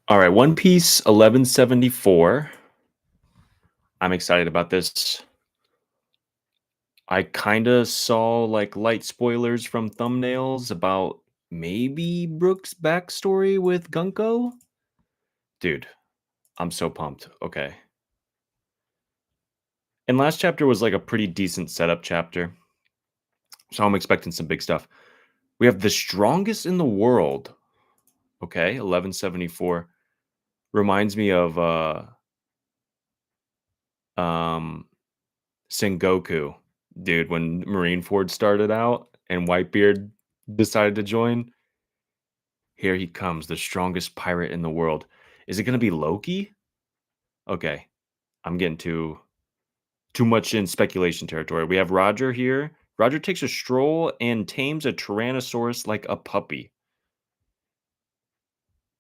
All right, One Piece 1174. I'm excited about this. I kind of saw like light spoilers from thumbnails about maybe Brooks' backstory with Gunko. Dude, I'm so pumped. Okay. And last chapter was like a pretty decent setup chapter. So I'm expecting some big stuff. We have the strongest in the world. Okay, 1174 reminds me of um Sengoku, dude, when Marineford started out and Whitebeard decided to join, here he comes, the strongest pirate in the world. Is it gonna be Loki? Okay, I'm getting too much in speculation territory. We have Roger here. Roger takes a stroll and tames a Tyrannosaurus like a puppy.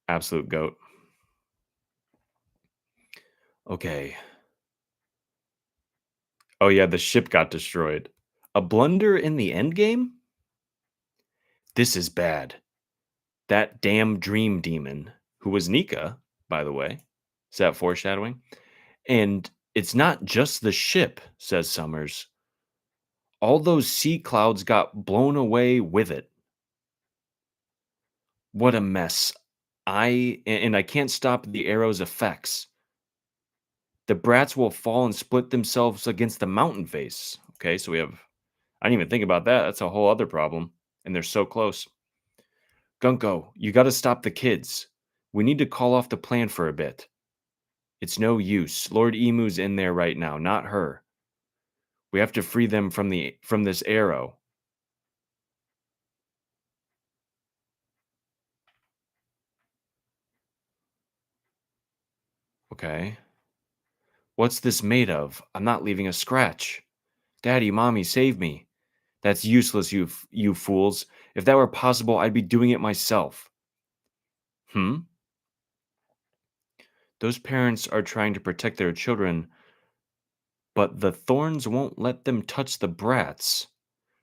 Absolute goat. Okay. Oh yeah, the ship got destroyed. A blunder in the end game? This is bad. That damn dream demon, who was Nika, by the way. Is that foreshadowing? And it's not just the ship, says Summers. All those sea clouds got blown away with it. What a mess. I can't stop the arrow's effects. The brats will fall and split themselves against the mountain face. Okay, so we have I didn't even think about that. That's a whole other problem. And they're so close. Gunko, you gotta stop the kids. We need to call off the plan for a bit. It's no use. Lord Emu's in there right now, not her. We have to free them from this arrow. Okay. What's this made of? I'm not leaving a scratch. Daddy, Mommy, save me. That's useless, you fools. If that were possible, I'd be doing it myself. Hmm? Those parents are trying to protect their children, but the thorns won't let them touch the brats.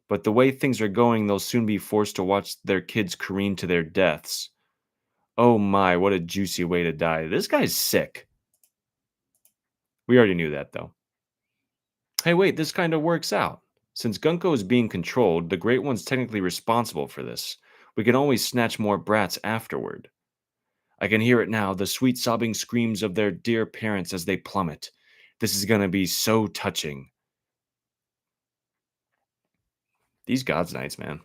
But the way things are going, they'll soon be forced to watch their kids careen to their deaths. Oh my, what a juicy way to die. This guy's sick. We already knew that, though. Hey, wait, this kind of works out. Since Gunko is being controlled, the Great One's technically responsible for this. We can always snatch more brats afterward. I can hear it now, the sweet sobbing screams of their dear parents as they plummet. This is gonna be so touching. These God's Knights, man.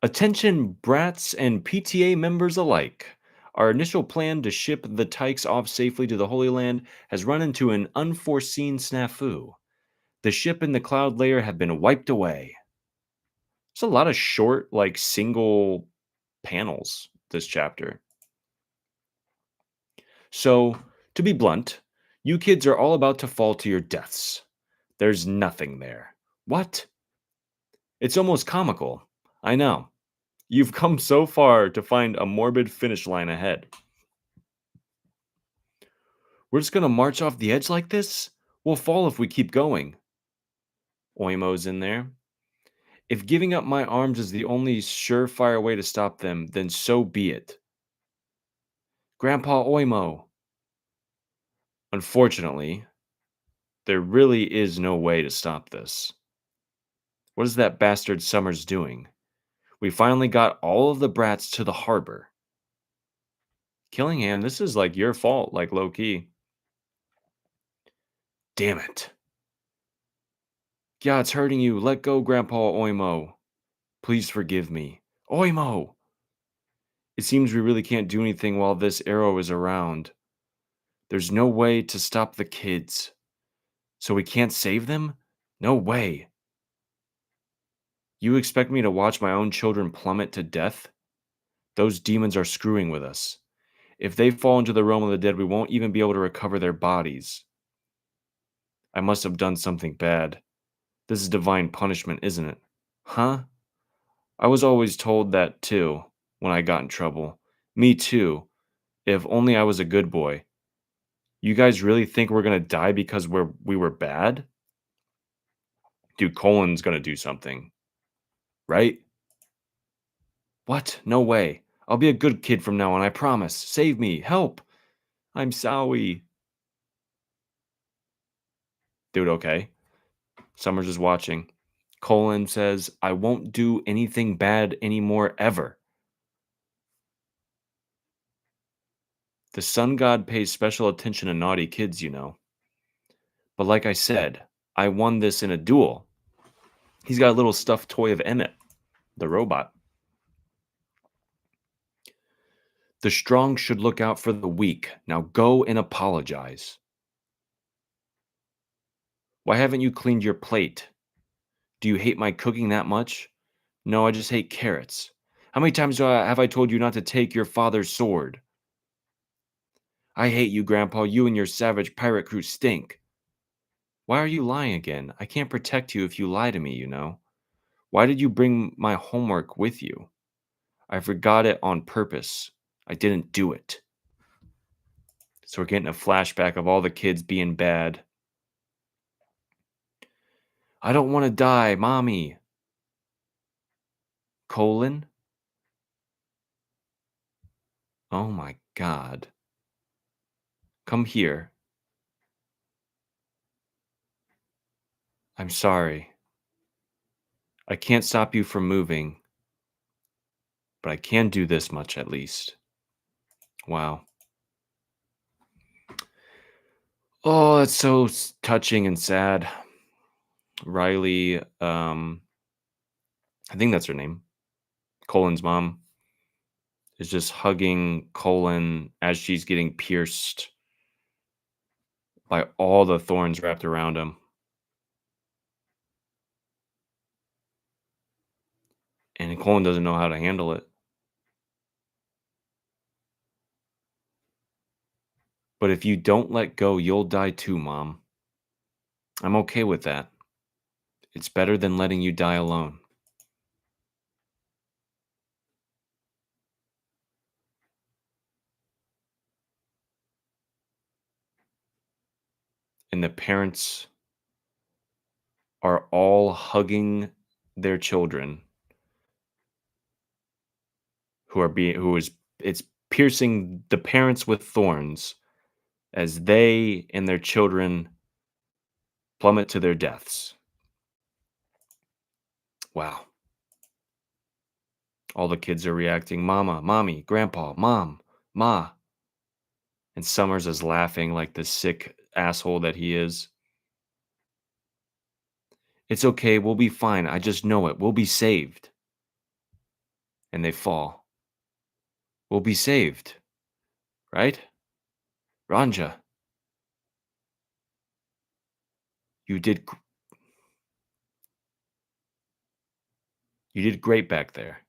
Attention, brats and PTA members alike. Our initial plan to ship the Tykes off safely to the Holy Land has run into an unforeseen snafu. The ship and the cloud layer have been wiped away. There's a lot of short, like single panels this chapter. So, to be blunt, you kids are all about to fall to your deaths. There's nothing there. What? It's almost comical. I know. You've come so far to find a morbid finish line ahead. We're just gonna march off the edge like this? We'll fall if we keep going. Oimo's in there. If giving up my arms is the only surefire way to stop them, then so be it. Grandpa Oimo. Unfortunately, there really is no way to stop this. What is that bastard Summers doing? We finally got all of the brats to the harbor. Killingham, this is like your fault, like low key. Damn it. Yeah, it's hurting you. Let go, Grandpa Oimo. Please forgive me. Oimo! It seems we really can't do anything while this arrow is around. There's no way to stop the kids. So we can't save them? No way. You expect me to watch my own children plummet to death? Those demons are screwing with us. If they fall into the realm of the dead, we won't even be able to recover their bodies. I must have done something bad. This is divine punishment, isn't it? Huh? I was always told that too, when I got in trouble. Me too. If only I was a good boy. You guys really think we're gonna die because we were bad? Dude, Colin's gonna do something, right? What? No way. I'll be a good kid from now on, I promise. Save me. Help. I'm sorry. Dude, okay. Summers is watching. Colin says, I won't do anything bad anymore ever. The sun god pays special attention to naughty kids, you know. But like I said, I won this in a duel. He's got a little stuffed toy of Emmett, the robot. The strong should look out for the weak. Now go and apologize. Why haven't you cleaned your plate? Do you hate my cooking that much? No, I just hate carrots. How many times have I told you not to take your father's sword? I hate you, Grandpa. You and your savage pirate crew stink. Why are you lying again? I can't protect you if you lie to me, you know. Why did you bring my homework with you? I forgot it on purpose. I didn't do it. So we're getting a flashback of all the kids being bad. I don't want to die, Mommy. Colon? Oh my God. Come here. I'm sorry. I can't stop you from moving, but I can do this much at least. Wow. Oh, it's so touching and sad. Riley, I think that's her name. Colin's mom is just hugging Colin as she's getting pierced by all the thorns wrapped around him. And Colin doesn't know how to handle it. But if you don't let go, you'll die too, Mom. I'm okay with that. It's better than letting you die alone. And the parents are all hugging their children who is it's piercing the parents with thorns as they and their children plummet to their deaths. Wow. All the kids are reacting, Mama, Mommy, Grandpa, Mom, Ma. And Summers is laughing like the sick asshole that he is. It's okay, we'll be fine. I just know it. We'll be saved. And they fall. We'll be saved. Right? Ranja, you did you did great back there.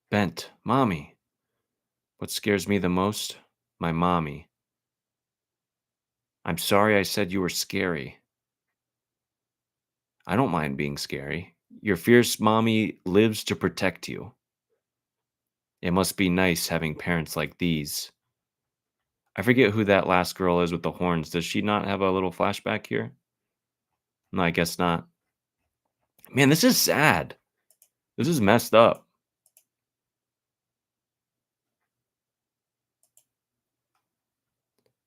Bent, Mommy. What scares me the most? My mommy. I'm sorry I said you were scary. I don't mind being scary. Your fierce mommy lives to protect you. It must be nice having parents like these. I forget who that last girl is with the horns. Does she not have a little flashback here? No, I guess not. Man, this is sad. This is messed up.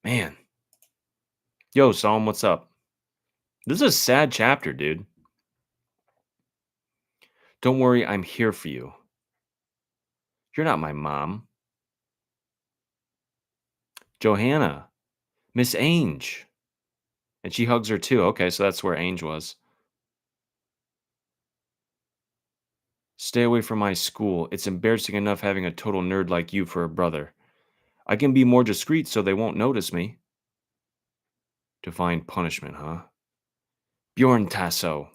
Man. Yo, Psalm, what's up? This is a sad chapter, dude. Don't worry, I'm here for you. You're not my mom. Johanna. Miss Ange. And she hugs her too. Okay, so that's where Ange was. Stay away from my school. It's embarrassing enough having a total nerd like you for a brother. I can be more discreet so they won't notice me. Divine punishment, huh? Bjorn Tasso.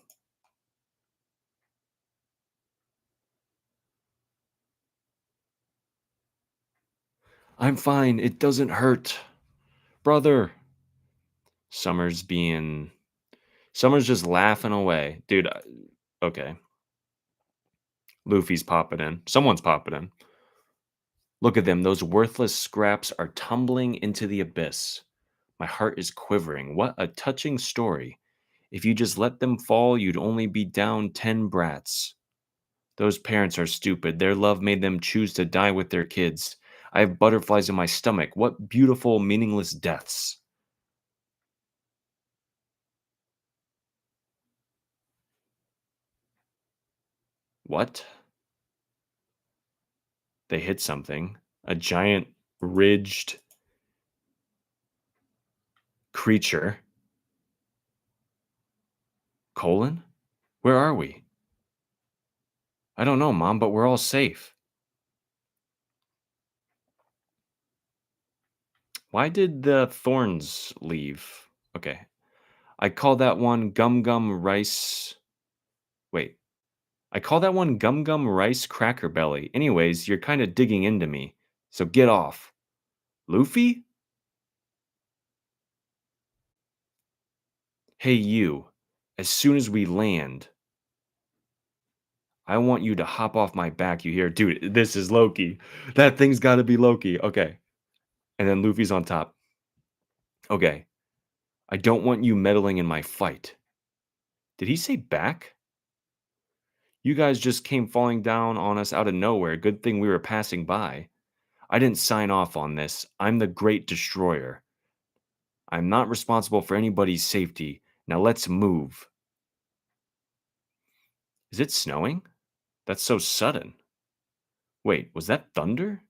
I'm fine. It doesn't hurt. Brother. Summer's being. Summer's just laughing away. Dude, okay. Luffy's popping in. Someone's popping in. Look at them. Those worthless scraps are tumbling into the abyss. My heart is quivering. What a touching story. If you just let them fall, you'd only be down 10 brats. Those parents are stupid. Their love made them choose to die with their kids. I have butterflies in my stomach. What beautiful, meaningless deaths. What? They hit something. A giant, ridged creature. Colon? Where are we? I don't know, Mom, but we're all safe. Why did the thorns leave? Okay. I call that one Gum Gum Rice. Wait. I call that one Gum Gum Rice Cracker Belly. Anyways, you're kind of digging into me. So get off. Luffy? Hey, you. As soon as we land, I want you to hop off my back, you hear? Dude, this is Loki. That thing's gotta be Loki. Okay. And then Luffy's on top. Okay. I don't want you meddling in my fight. Did he say back? You guys just came falling down on us out of nowhere. Good thing we were passing by. I didn't sign off on this. I'm the Great Destroyer. I'm not responsible for anybody's safety. Now let's move. Is it snowing? That's so sudden. Wait, was that thunder?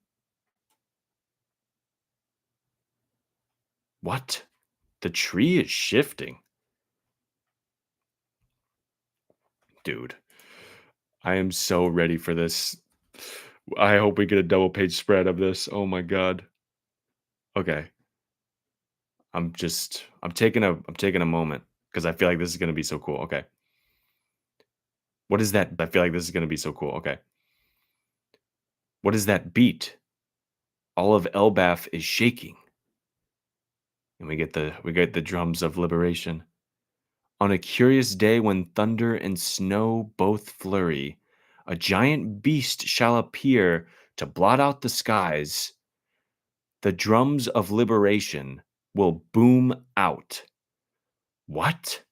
What? The tree is shifting. Dude, I am so ready for this. I hope we get a double page spread of this. Oh my god. Okay. I'm taking a moment because I feel like this is gonna be so cool. Okay. What is that? I feel like this is gonna be so cool. Okay. What is that beat? All of Elbaf is shaking. And we get the drums of liberation. On a curious day when thunder and snow both flurry, a giant beast shall appear to blot out the skies. The drums of liberation will boom out. What?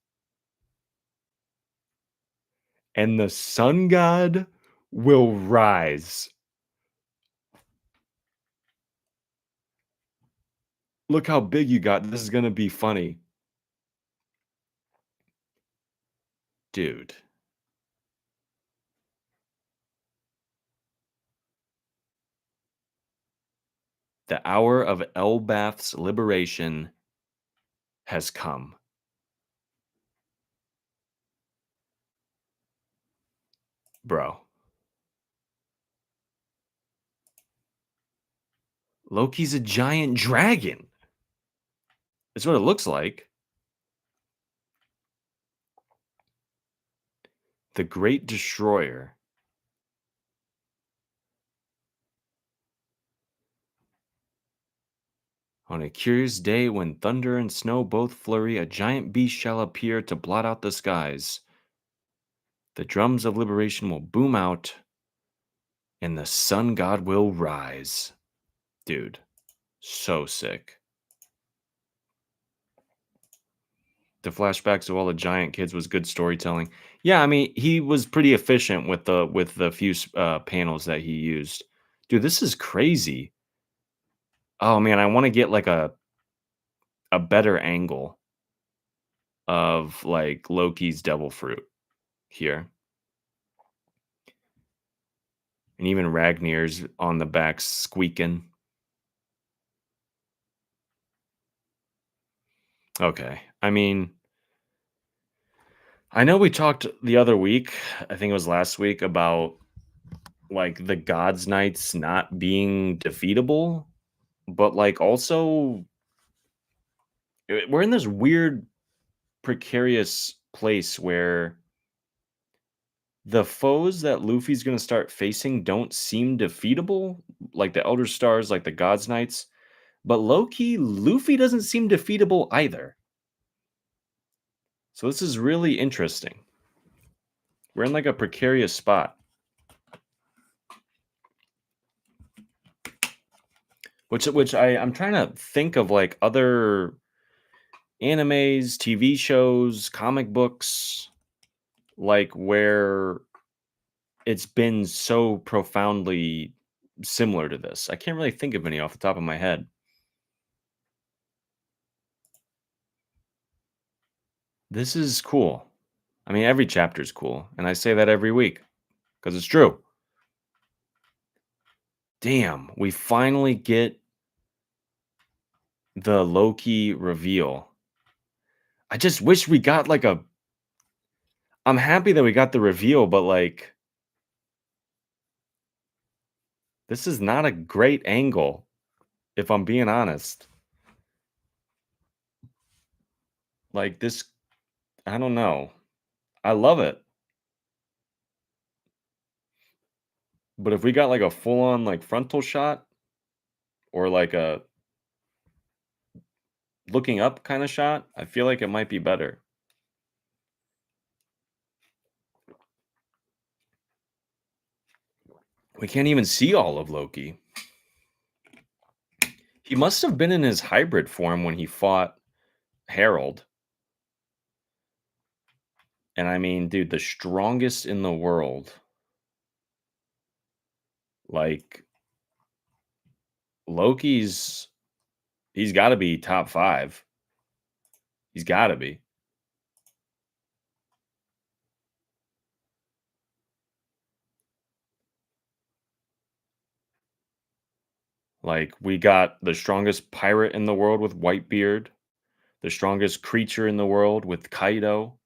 And the sun god will rise. Look how big you got. This is going to be funny. Dude, the hour of Elbaf's liberation has come. Bro, Loki's a giant dragon. That's what it looks like. The Great Destroyer. On a curious day when thunder and snow both flurry, a giant beast shall appear to blot out the skies. The drums of liberation will boom out, and the sun god will rise. Dude, so sick. The flashbacks of all the giant kids was good storytelling. Yeah, I mean, he was pretty efficient with the few panels that he used. Dude, this is crazy. Oh man, I want to get like a better angle of like Loki's devil fruit here. And even Ragnir's on the back squeaking. Okay. I mean, I know we talked the other week, I think it was last week, about like the Gods Knights not being defeatable, but like also we're in this weird precarious place where the foes that Luffy's going to start facing don't seem defeatable, like the Elder Stars, like the Gods Knights, but low-key, Luffy doesn't seem defeatable either. So this is really interesting. We're in like a precarious spot. Which I'm trying to think of like other animes, TV shows, comic books, like where it's been so profoundly similar to this. I can't really think of any off the top of my head. This is cool. I mean, every chapter is cool, and I say that every week because it's true. Damn, we finally get the Loki reveal. I just wish we got like a. I'm happy that we got the reveal, but like, this is not a great angle, if I'm being honest. Like, this, I don't know. I love it. But if we got like a full on like frontal shot or like a looking up kind of shot, I feel like it might be better. We can't even see all of Loki. He must have been in his hybrid form when he fought Harold. And I mean, dude, the strongest in the world. Like Loki's he's got to be top 5. He's got to be. Like we got the strongest pirate in the world with Whitebeard, the strongest creature in the world with Kaido,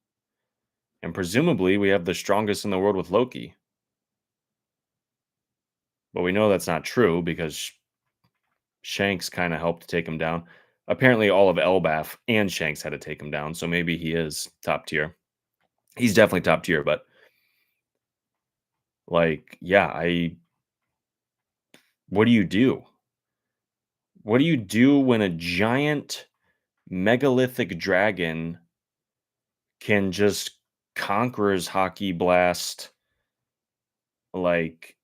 and presumably we have the strongest in the world with Loki. But we know that's not true because Shanks kind of helped take him down. Apparently, all of Elbaf and Shanks had to take him down, so maybe he is top tier. He's definitely top tier, but like, yeah, I. What do you do? What do you do when a giant megalithic dragon can just conqueror's hockey blast? Like,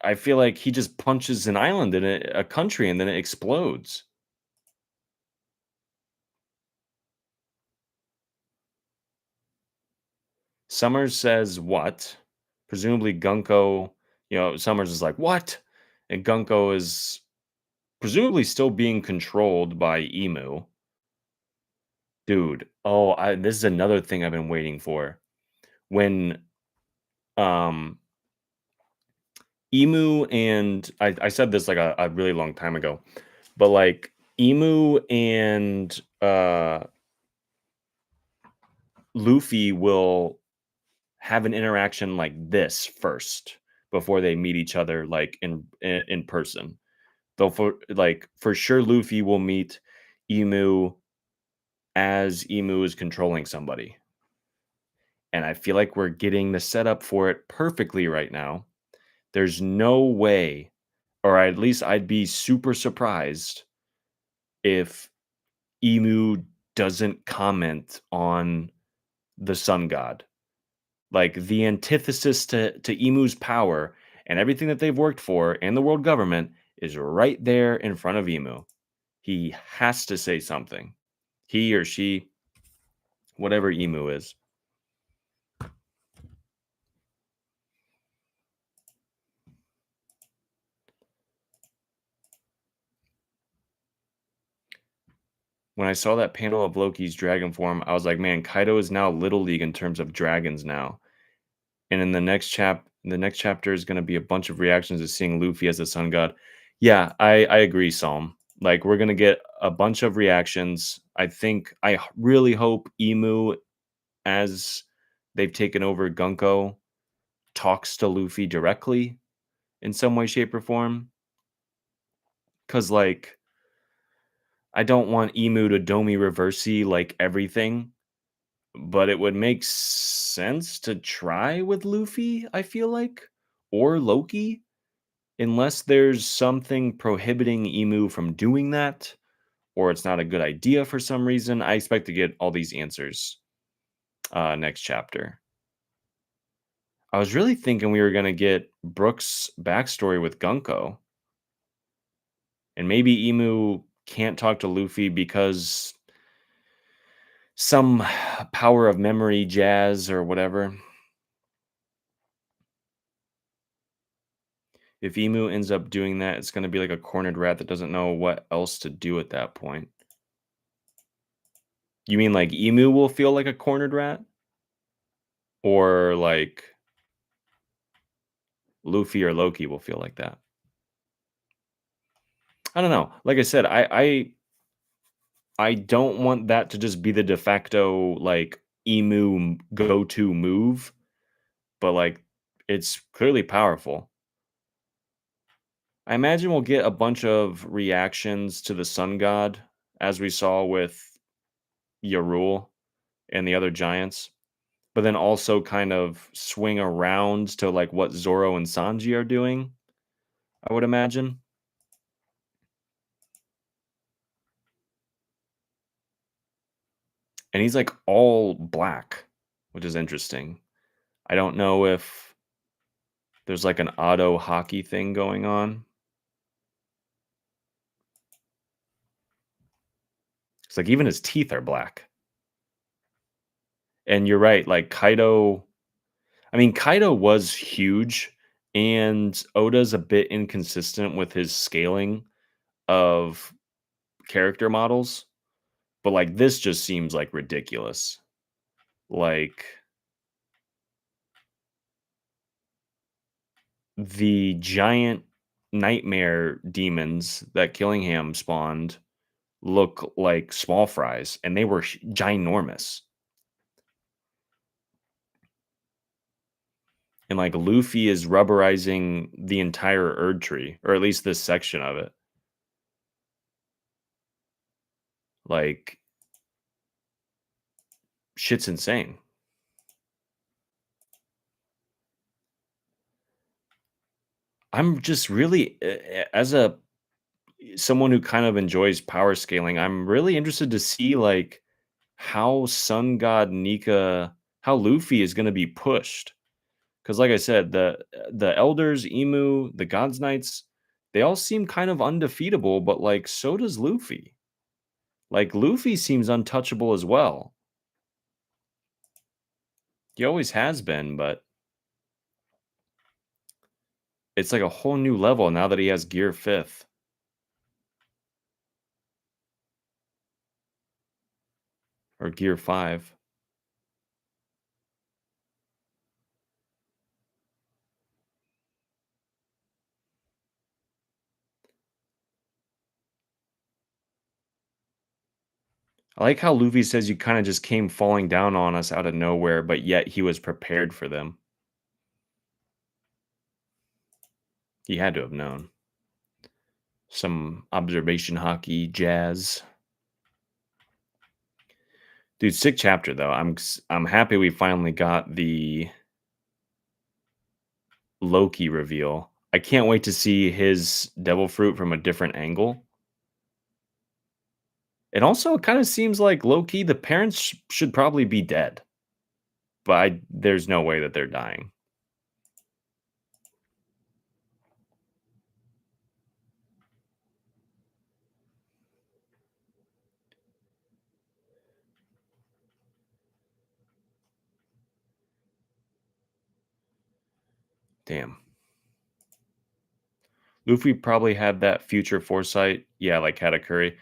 I feel like he just punches an island in a country and then it explodes. Summers says what? Presumably Gunko, Summers is like, what? And Gunko is presumably still being controlled by Emu. Dude, this is another thing I've been waiting for. When um Emu and I said this like a really long time ago, but like Emu and Luffy will have an interaction like this first before they meet each other like in person. Though for sure Luffy will meet Emu as Emu is controlling somebody. And I feel like we're getting the setup for it perfectly right now. There's no way, or at least I'd be super surprised if Emu doesn't comment on the sun god. Like the antithesis to Emu's power and everything that they've worked for and the world government is right there in front of Emu. He has to say something. He or she, whatever Emu is. When I saw that panel of Loki's dragon form, I was like, man, Kaido is now Little League in terms of dragons now. And in the next chapter is going to be a bunch of reactions to seeing Luffy as the sun god. Yeah, I agree, Psalm. Like we're going to get a bunch of reactions. I really hope Emu, as they've taken over Gunko, talks to Luffy directly in some way, shape, or form. Cause like I don't want Emu to Domi Reversi like everything, but it would make sense to try with Luffy, I feel like, or Loki, unless there's something prohibiting Emu from doing that, or it's not a good idea for some reason. I expect to get all these answers next chapter. I was really thinking we were going to get Brooks' backstory with Gunko, and maybe Emu can't talk to Luffy because some power of memory jazz or whatever. If Emu ends up doing that, it's gonna be like a cornered rat that doesn't know what else to do at that point. You mean like Emu will feel like a cornered rat? Or like Luffy or Loki will feel like that? I don't know. Like I said, I don't want that to just be the de facto, like, Emu go-to move, but, like, it's clearly powerful. I imagine we'll get a bunch of reactions to the Sun God, as we saw with Yrule and the other giants, but then also kind of swing around to, like, what Zoro and Sanji are doing, I would imagine. And he's, like, all black, which is interesting. I don't know if there's, like, an auto hockey thing going on. It's like even his teeth are black. And you're right, like Kaido, I mean, Kaido was huge, and Oda's a bit inconsistent with his scaling of character models, but like this just seems like ridiculous. Like the giant nightmare demons that Killingham spawned look like small fries, and they were ginormous. And like Luffy is rubberizing the entire Erd tree, or at least this section of it. Like shit's insane. I'm just really as a someone who kind of enjoys power scaling, I'm really interested to see like how Sun God Nika, how Luffy is going to be pushed. Cuz like I said, the elders, Emu, the Gods Knights, they all seem kind of undefeatable, but like so does Luffy. Like Luffy seems untouchable as well. He always has been, but it's like a whole new level now that he has Gear 5th or Gear 5. I like how Luffy says you kind of just came falling down on us out of nowhere, but yet he was prepared for them. He had to have known. Some observation hockey jazz. Dude, sick chapter though. I'm happy we finally got the Loki reveal. I can't wait to see his devil fruit from a different angle. It also kind of seems like Loki, the parents should probably be dead, but there's no way that they're dying. Damn. Luffy probably had that future foresight. Yeah, like Katakuri.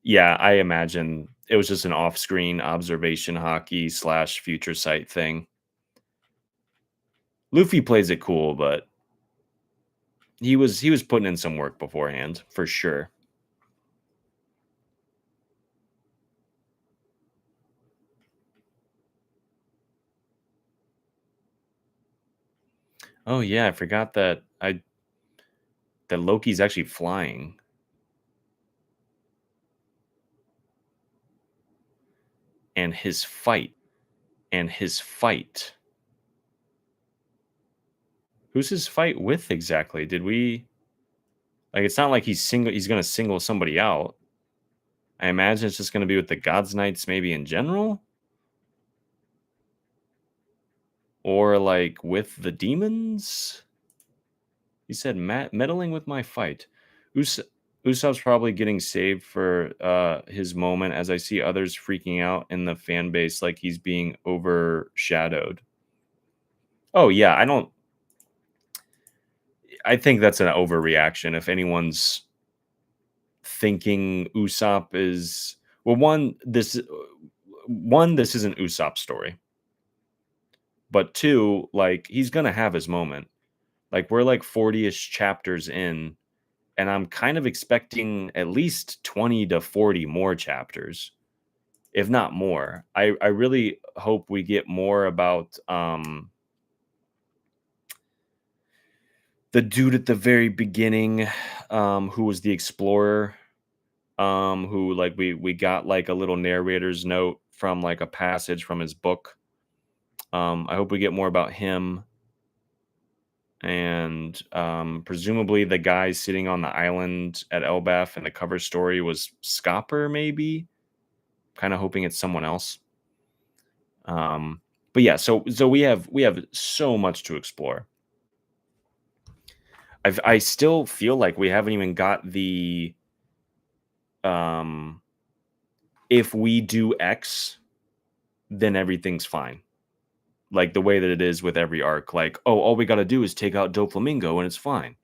Yeah, I imagine it was just an off-screen observation hockey slash future sight thing. Luffy plays it cool, but he was putting in some work beforehand for sure. Oh yeah, I forgot that Loki's actually flying, and his fight. Who's his fight with exactly? Did we like? It's not like he's gonna single somebody out. I imagine it's just gonna be with the Gods Knights, maybe in general, or like with the demons. He said, meddling with my fight." Us- Usopp's probably getting saved for his moment, as I see others freaking out in the fan base, like he's being overshadowed. Oh yeah, I don't. I think that's an overreaction. If anyone's thinking Usopp is well, one, this isn't Usopp's story, but two, like he's gonna have his moment. Like we're like 40-ish chapters in, and I'm kind of expecting at least 20 to 40 more chapters, if not more. I really hope we get more about the dude at the very beginning, who was the explorer, who like we got like a little narrator's note from like a passage from his book. I hope we get more about him, and presumably the guy sitting on the island at Elbaf, and the cover story was Scopper, maybe. Kind of hoping it's someone else. But yeah, so we have so much to explore. I still feel like we haven't even got the um if we do X, then everything's fine. Like the way that it is with every arc. Like, oh, all we got to do is take out Doflamingo and it's fine.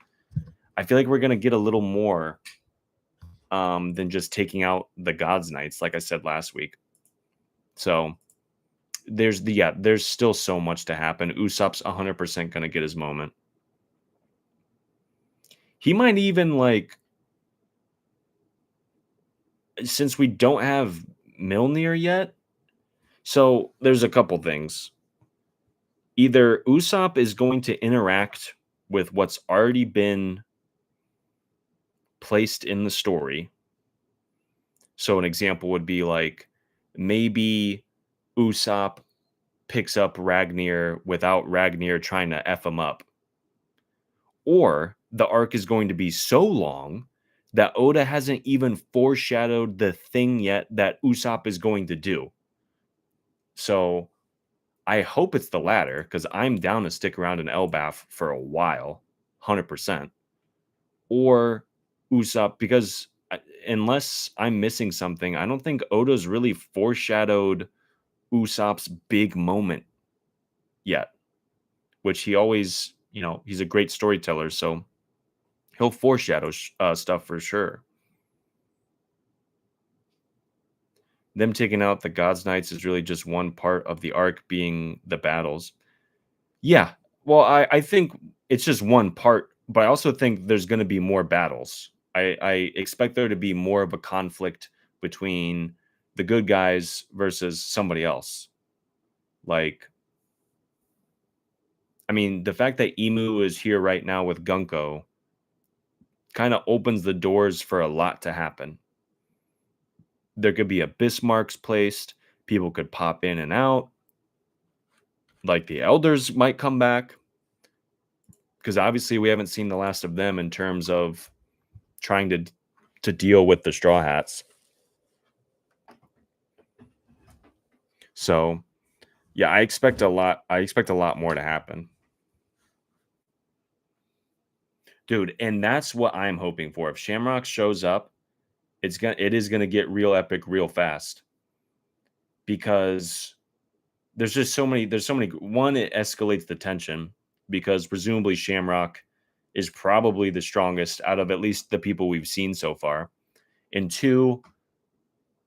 I feel like we're gonna get a little more than just taking out the Gods Knights, like I said last week. So there's still so much to happen. Usopp's 100% gonna get his moment. He might even like, since we don't have Milner yet. So there's a couple things. Either Usopp is going to interact with what's already been placed in the story. So an example would be like maybe Usopp picks up Ragnar without Ragnar trying to F him up. Or the arc is going to be so long that Oda hasn't even foreshadowed the thing yet that Usopp is going to do. So I hope it's the latter, because I'm down to stick around in Elbaf for a while, 100%. Or Usopp, because unless I'm missing something, I don't think Oda's really foreshadowed Usopp's big moment yet, which he always, he's a great storyteller, so he'll foreshadow stuff for sure. Them taking out the Gods Knights is really just one part of the arc, being the battles. Yeah, well, I think it's just one part, but I also think there's going to be more battles. I expect there to be more of a conflict between the good guys versus somebody else. Like, I mean, the fact that Emu is here right now with Gunko kind of opens the doors for a lot to happen. There could be a Bismarck's placed. People could pop in and out. Like the elders might come back, because obviously we haven't seen the last of them in terms of trying to deal with the Straw Hats. So yeah, I expect a lot. I expect a lot more to happen, dude. And that's what I'm hoping for. If Shamrock shows up, it is gonna get real epic real fast, because there's so many. One, it escalates the tension, because presumably Shamrock is probably the strongest out of at least the people we've seen so far. And two,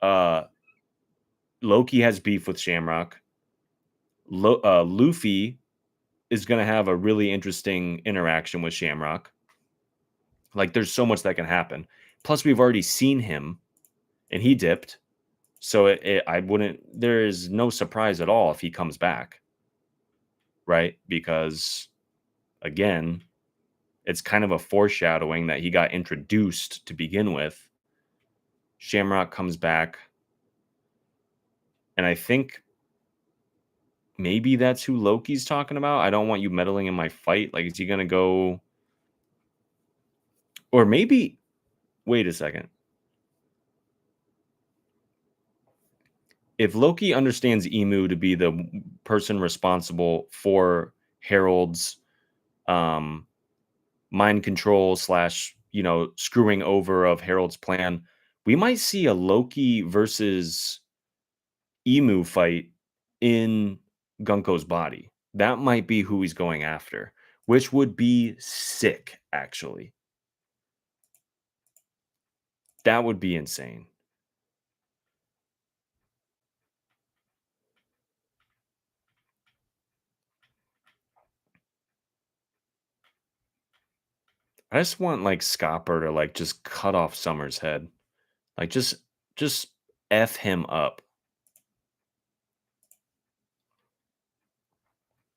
uh Loki has beef with Shamrock. Luffy is going to have a really interesting interaction with Shamrock. Like, there's so much that can happen. Plus, we've already seen him, and he dipped. So I wouldn't. There is no surprise at all if he comes back, right? Because again, it's kind of a foreshadowing that he got introduced to begin with. Shamrock comes back, and I think maybe that's who Loki's talking about. I don't want you meddling in my fight. Like, is he gonna go? Or maybe, wait a second. If Loki understands Emu to be the person responsible for Harold's um, mind control slash, screwing over of Harold's plan, we might see a Loki versus Emu fight in Gunko's body. That might be who he's going after, which would be sick, actually. That would be insane. I just want like Scopper to like just cut off Summer's head. Like just F him up.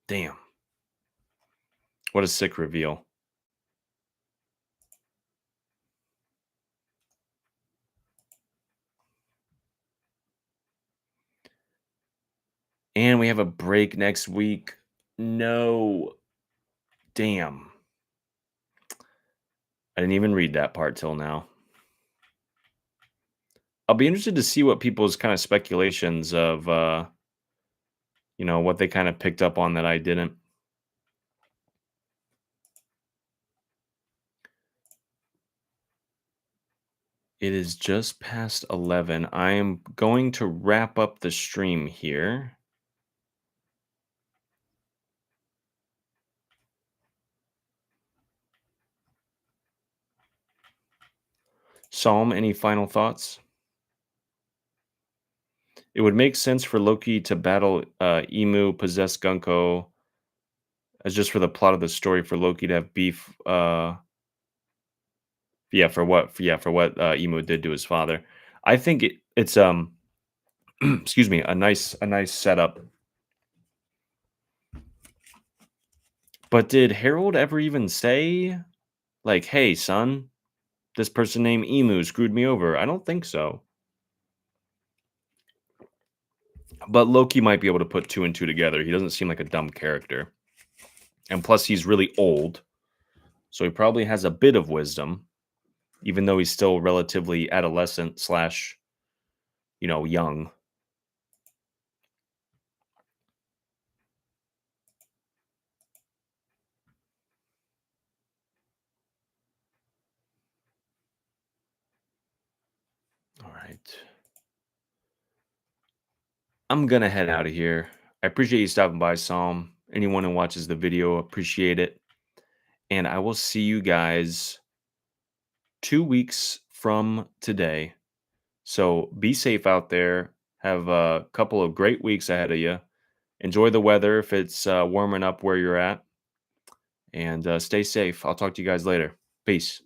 Damn. What a sick reveal. And we have a break next week. No. Damn. I didn't even read that part till now. I'll be interested to see what people's kind of speculations of what they kind of picked up on that I didn't. It is just past 11. I am going to wrap up the stream here. Psalm, any final thoughts? It would make sense for Loki to battle Emu, possess Gunko, as just for the plot of the story for Loki to have beef. For what Emu did to his father. I think it's excuse me, a nice setup. But did Harold ever even say like, "Hey, son, this person named Emu screwed me over"? I don't think so. But Loki might be able to put two and two together. He doesn't seem like a dumb character. And plus, he's really old. So he probably has a bit of wisdom, even though he's still relatively adolescent slash, young. All right. I'm going to head out of here. I appreciate you stopping by, Psalm. Anyone who watches the video, appreciate it. And I will see you guys 2 weeks from today. So be safe out there. Have a couple of great weeks ahead of you. Enjoy the weather if it's warming up where you're at. And stay safe. I'll talk to you guys later. Peace.